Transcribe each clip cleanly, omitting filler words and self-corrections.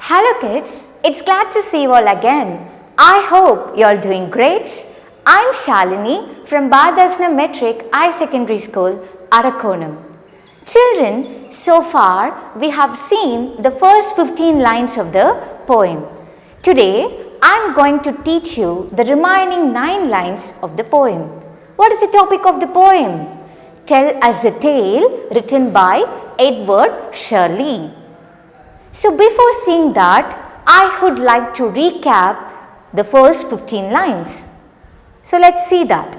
Hello kids, it's glad to see you all again. I hope you are doing great. I'm Shalini from Bharathidhasanar Matric Higher Secondary School, Arakkonam. Children, so far we have seen the first 15 lines of the poem. Today, I'm going to teach you the remaining 9 lines of the poem. What is the topic of the poem? Tell us a tale written by Edward Shirley. So before seeing that, I would like to recap the first 15 lines. So let's see that.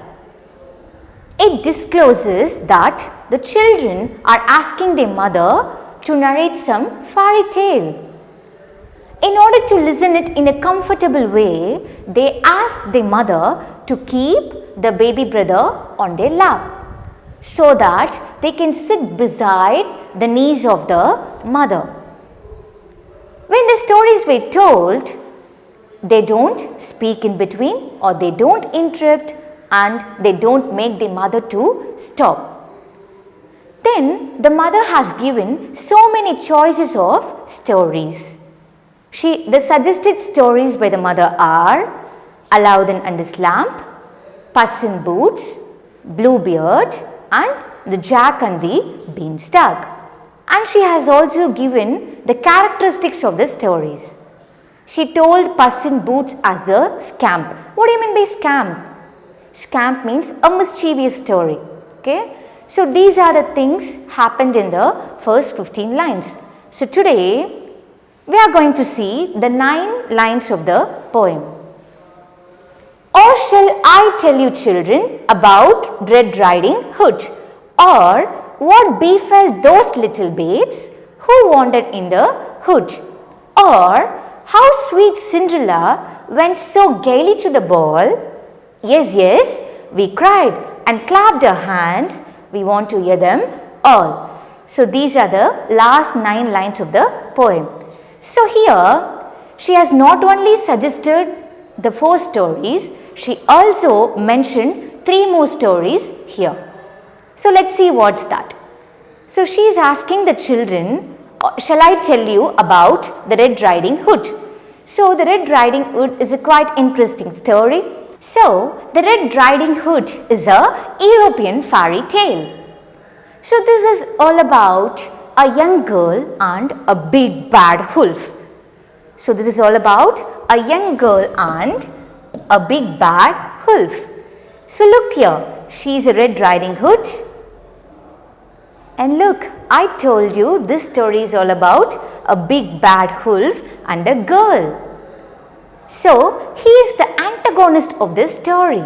It discloses that the children are asking their mother to narrate some fairy tale. In order to listen it in a comfortable way, they ask their mother to keep the baby brother on their lap so that they can sit beside the knees of the mother. When the stories were told, they don't speak in between or they don't interrupt and they don't make the mother to stop. Then the mother has given so many choices of stories. The suggested stories by the mother are Aladdin and his lamp, Puss in Boots, Bluebeard and the Jack and the Beanstalk. And she has also given the characteristics of the stories. She told Puss in Boots as a scamp. What do you mean by scamp? Scamp means a mischievous story. Okay? So these are the things happened in the first 15 lines. So today we are going to see the 9 lines of the poem. Or shall I tell you children about Red Riding Hood? Or what befell those little babes who wandered in the hood? Or how sweet Cinderella went so gaily to the ball? Yes, yes, we cried and clapped our hands. We want to hear them all. So these are the last 9 lines of the poem. So here she has not only suggested the 4 stories, she also mentioned 3 more stories here. So let's see what's that. So she is asking the children, shall I tell you about the Red Riding Hood? So the Red Riding Hood is a quite interesting story. So the Red Riding Hood is a European fairy tale. So this is all about a young girl and a big bad wolf. So this is all about a young girl and a big bad wolf. So look here, she is a Red Riding Hood. And look, I told you this story is all about a big bad wolf and a girl. So, he is the antagonist of this story.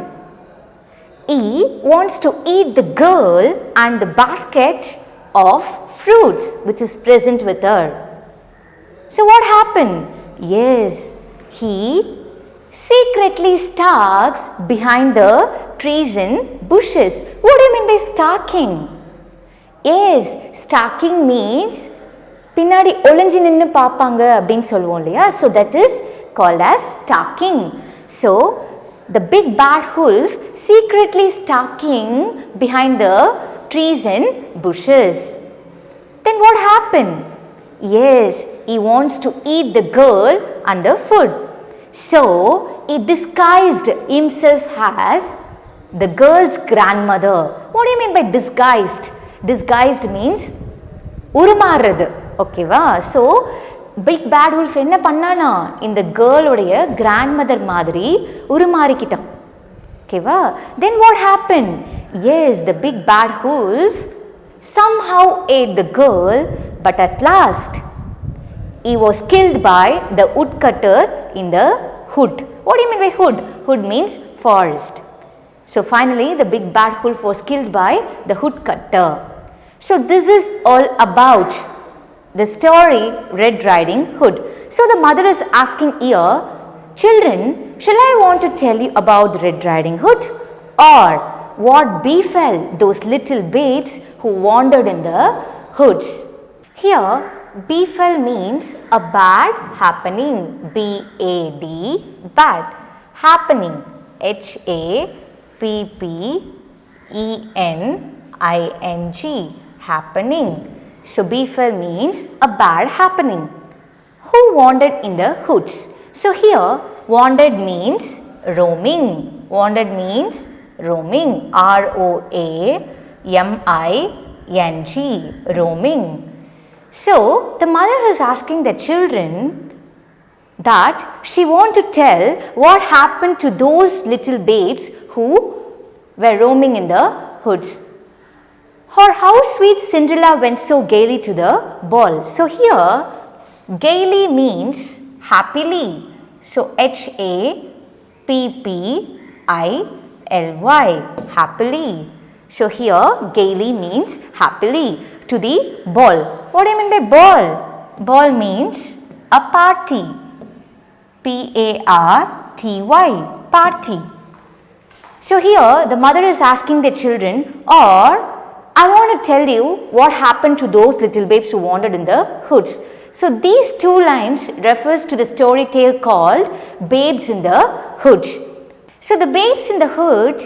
He wants to eat the girl and the basket of fruits which is present with her. So, what happened? Yes, he secretly stalks behind the trees and bushes. What do you mean by stalking? Yes, stalking means பின்னாடி ஒளிஞ்சு நின்னு பாப்பாங்க அப்படினு சொல்லுவோம் இல்லையா. So that is called as stalking. So the big bad wolf secretly stalking behind the trees and bushes. Then what happened? Yes, he wants to eat the girl and the food. So he disguised himself as the girl's grandmother. What do you mean by disguised? Disguised means உருமாறுறது. ஓகேவா? So big bad wolf என்ன பண்ணானா இந்த கேர்ளுடைய grandmother மாதிரி உருமாறிக்கிட்டான். ஓகேவா? Then what happen? Yes, the big bad wolf somehow ate the girl, but at last he was killed by the woodcutter in the hood. What do you mean by hood? Hood means forest. So finally the big bad wolf was killed by the woodcutter. So this is all about the story Red Riding Hood. So the mother is asking here, children, shall I want to tell you about the Red Riding Hood? Or what befell those little babes who wandered in the hoods? Here befell means a bad happening. B-A-D, bad. Happening. H-A-P-P-E-N-I-N-G. Happening. So befell means a bad happening. who wandered in the hoods. So here wandered means roaming. Wandered means roaming. R-O-A-M-I-N-G, roaming. So the mother is asking the children that she wants to tell what happened to those little babes who were roaming in the hoods. Or how sweet Cinderella went so gaily to the ball. So here gaily means happily. So H-A-P-P-I-L-Y, happily. So here gaily means happily to the ball. What do you mean by ball? Ball means a party. P-A-R-T-Y, party. So here the mother is asking the children, or I want to tell you what happened to those little babes who wandered in the hoods. So these two lines refers to the story tale called Babes in the Hood. So the Babes in the Hood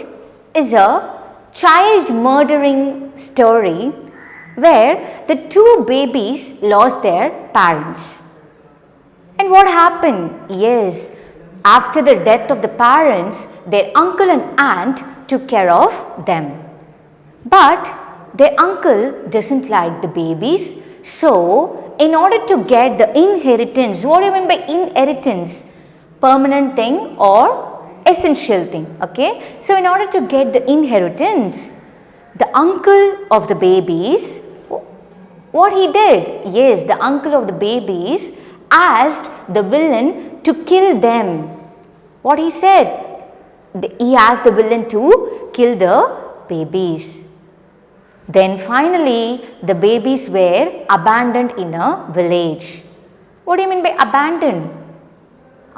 is a child murdering story where the two babies lost their parents. And what happened? Yes, after the death of the parents, their uncle and aunt took care of them. But their uncle doesn't like the babies, so in order to get the inheritance, what do you mean by inheritance? Permanent thing or essential thing, okay? So in order to get the inheritance, the uncle of the babies, what he did? Yes, the uncle of the babies asked the villain to kill them. What he said? He asked the villain to kill the babies. Then finally, the babies were abandoned in a village. What do you mean by abandoned?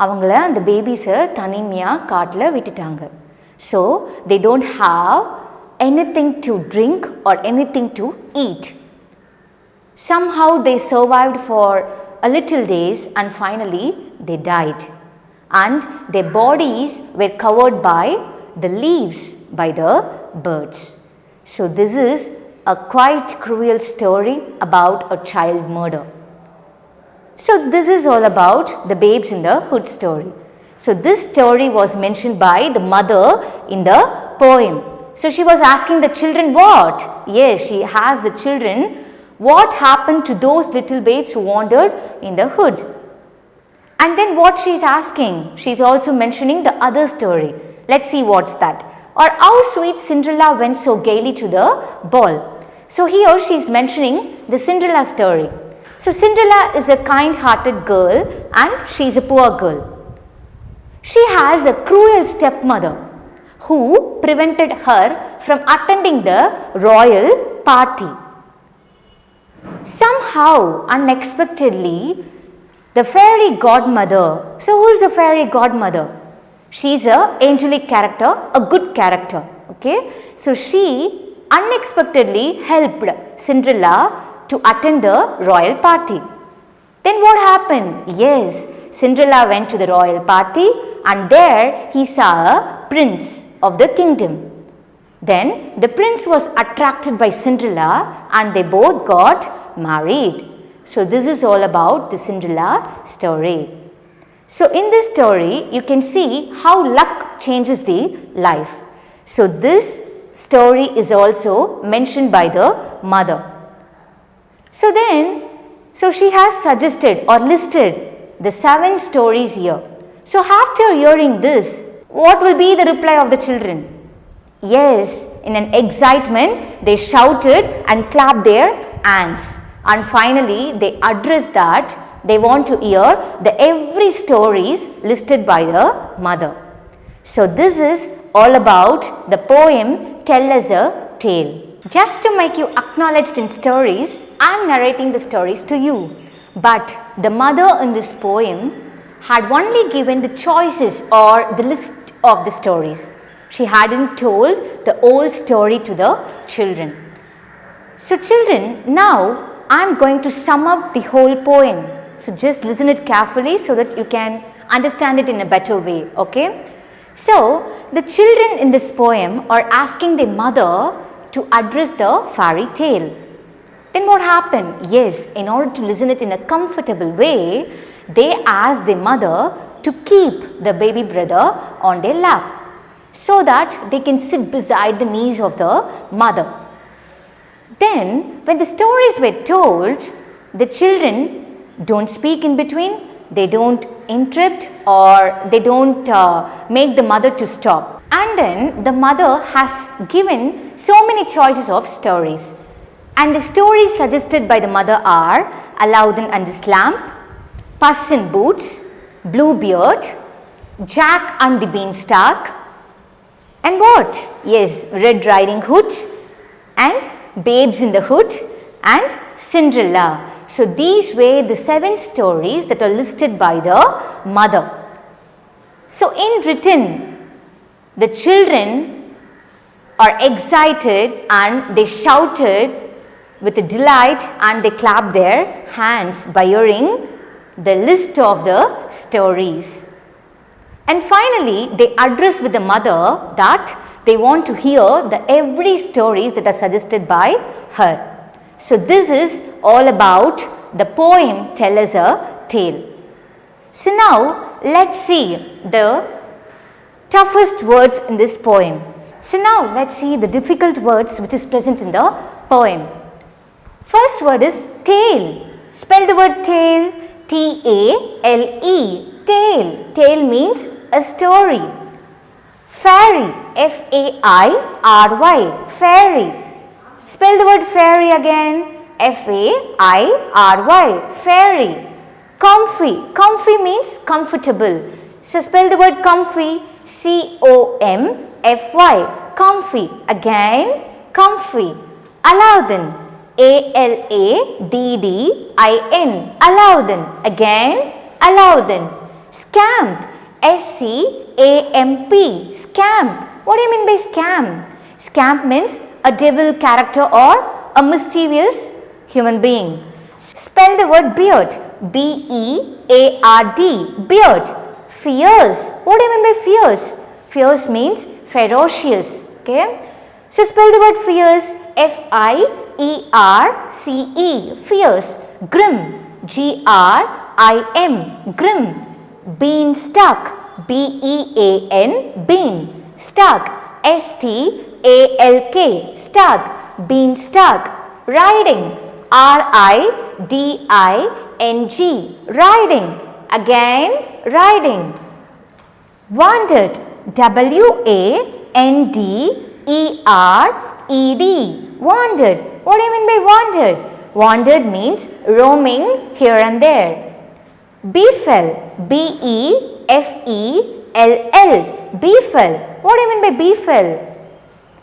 அவங்கள அந்த பேபிஸை தனிமையாக காட்டில் விட்டுட்டாங்க. So, they don't have anything to drink or anything to eat. Somehow they survived for a little days and finally they died. And their bodies were covered by the leaves by the birds. So this is a quite cruel story about a child murder. So this is all about the Babes in the Hood story. So this story was mentioned by the mother in the poem. So she was asking the children what? Yes, she asked the children what happened to those little babes who wandered in the hood. And then what she is asking? She is also mentioning the other story. Let's see what's that. Or how sweet Cinderella went so gaily to the ball. So here she is mentioning the Cinderella story. So Cinderella is a kind-hearted girl and she is a poor girl. She has a cruel stepmother who prevented her from attending the royal party. Somehow, unexpectedly, the fairy godmother. So who is the fairy godmother? She is an angelic character, a good character. Okay. So she unexpectedly helped Cinderella to attend the royal party. Then what happened? Yes, Cinderella went to the royal party and there he saw a prince of the kingdom. Then the prince was attracted by Cinderella and they both got married. So this is all about the Cinderella story. So in this story you can see how luck changes the life. So this story is also mentioned by the mother. So she has suggested or listed the 7 stories here. So after hearing this, what will be the reply of the children? Yes, in an excitement they shouted and clapped their hands. And finally they addressed that they want to hear the every stories listed by the mother. So this is all about the poem Tell Us a Tale. Just to make you acknowledged in stories, I am narrating the stories to you. But the mother in this poem had only given the choices or the list of the stories. She hadn't told the whole story to the children. So children, now I am going to sum up the whole poem. So just listen it carefully so that you can understand it in a better way. Okay. So the children in this poem are asking their mother to address the fairy tale. Then what happened? Yes, in order to listen it in a comfortable way, they ask their mother to keep the baby brother on their lap so that they can sit beside the knees of the mother. Then when the stories were told, the children don't speak in between, they don't interrupt or they don't make the mother to stop. And then the mother has given so many choices of stories. And the stories suggested by the mother are Aladdin and his lamp, Puss in Boots, Bluebeard, Jack and the Beanstalk, and what? Yes, Red Riding Hood and Babes in the Hood and Cinderella. So these were the 7 stories that are listed by the mother. So in written, the children are excited and they shouted with a delight and they clapped their hands by hearing the list of the stories. And finally, they address with the mother that they want to hear the every stories that are suggested by her. So this is all about the poem Tell Us a Tale. So now let's see the toughest words in this poem. So now let's see the difficult words which is present in the poem. First word is tale. Spell the word tale. T-A-L-E. Tale. Tale means a story. Fairy. F-A-I-R-Y. Fairy. Spell the word fairy again. F-A-I-R-Y. Fairy. Comfy. Comfy means comfortable. So spell the word comfy. C-O-M-F-Y. Comfy. Again, comfy. Aladdin. A-L-A-D-D-I-N. Aladdin. Again, Aladdin. Scamp. S-C-A-M-P. Scamp. What do you mean by scamp? Scamp means a devil character or a mischievous human being. Spell the word beard. B-E-A-R-D. Beard. Fierce. What do you mean by fierce? Fierce means ferocious. Okay. So spell the word fierce. F-I-E-R-C-E. Fierce. Grim. G-R-I-M. Grim. Beanstalk. B-E-A-N. Bean. Stalk. S-T-A-L-K. Stalk. Beanstalk. Riding. R-I-D-I-N-G. Riding. Again, riding. Wandered. W-A-N-D-E-R-E-D. Wandered. What do you mean by wandered? Wandered means roaming here and there. Befell. B-E-F-E-L-L. Befell. What do you mean by befell?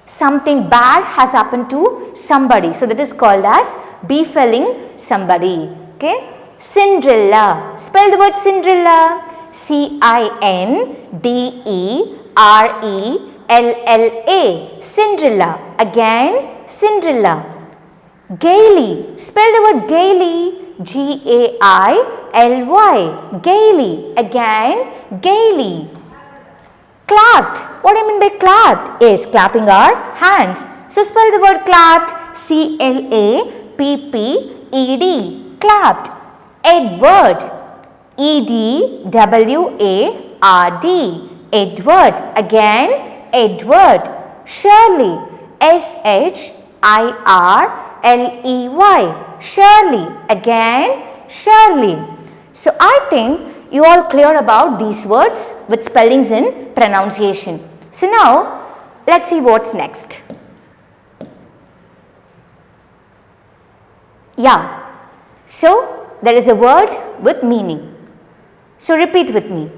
Something bad has happened to somebody. So that is called as befalling somebody. Okay. Cinderella. Spell the word Cinderella. C-I-N-D-E-R-E-L-L-A. Cinderella. Again, Cinderella. Gaily. Spell the word gaily. G-A-I-L-Y. Gaily. Again, gaily. Clapped. What do you mean by clapped? Yes, clapping our hands. So spell the word clapped. C-L-A-P-P-E-D. Clapped. Edward. E-D-W-A-R-D. Edward. Again, Edward. Shirley. S-H-I-R-L-E-Y. Shirley. Again, Shirley. So I think you all clear about these words with spellings and pronunciation. So now let's see what's next. Yeah. So there is a word with meaning. So repeat with me.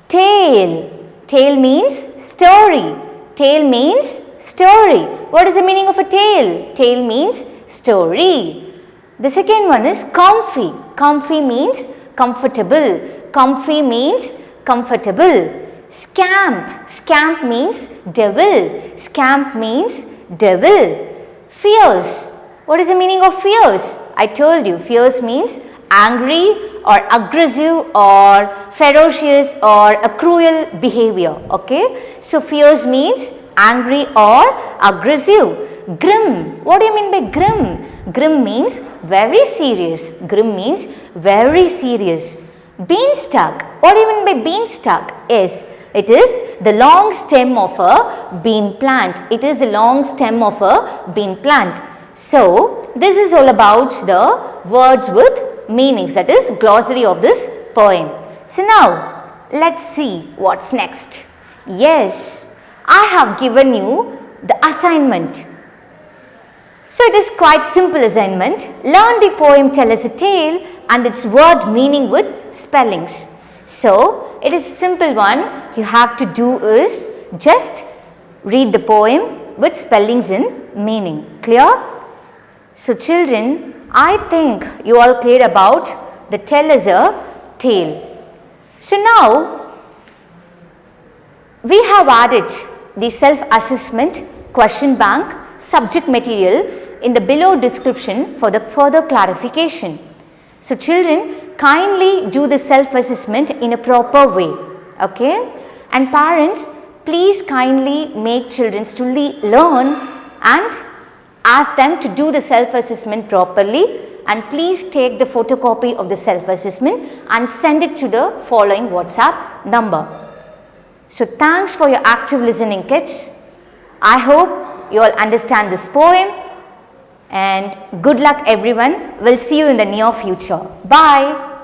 Tale. Tale means story. Tale means story. What is the meaning of a tale? Tale means story. The second one is comfy. Comfy means comfortable. Comfy means comfortable. Scamp. Scamp means devil. Scamp means devil. Fierce. What is the meaning of fierce? I told you, fierce means angry or aggressive or ferocious or a cruel behavior. Okay. So fierce means angry or aggressive. Grim. What do you mean by grim? Grim means very serious. Grim means very serious. Beanstalk. What do you mean by beanstalk? Yes, it is the long stem of a bean plant. It is the long stem of a bean plant. So, this is all about the words with meanings, that is glossary of this poem. So, now let's see what's next. Yes, I have given you the assignment. So, it is quite simple assignment. Learn the poem Tell Us a Tale and its word meaning with spellings. So, it is a simple one. You have to do is just read the poem with spellings and meaning. Clear? So, children, I think you all clear about the Tell Us a Tale. So, now we have added the self-assessment question bank subject material in the below description for the further clarification. So, children, kindly do the self-assessment in a proper way, okay? And parents, please kindly make children to learn and ask them to do the self-assessment properly, and please take the photocopy of the self-assessment and send it to the following WhatsApp number. So, thanks for your active listening, kids. I hope you all understand this poem. And good luck everyone. We'll see you in the near future. Bye.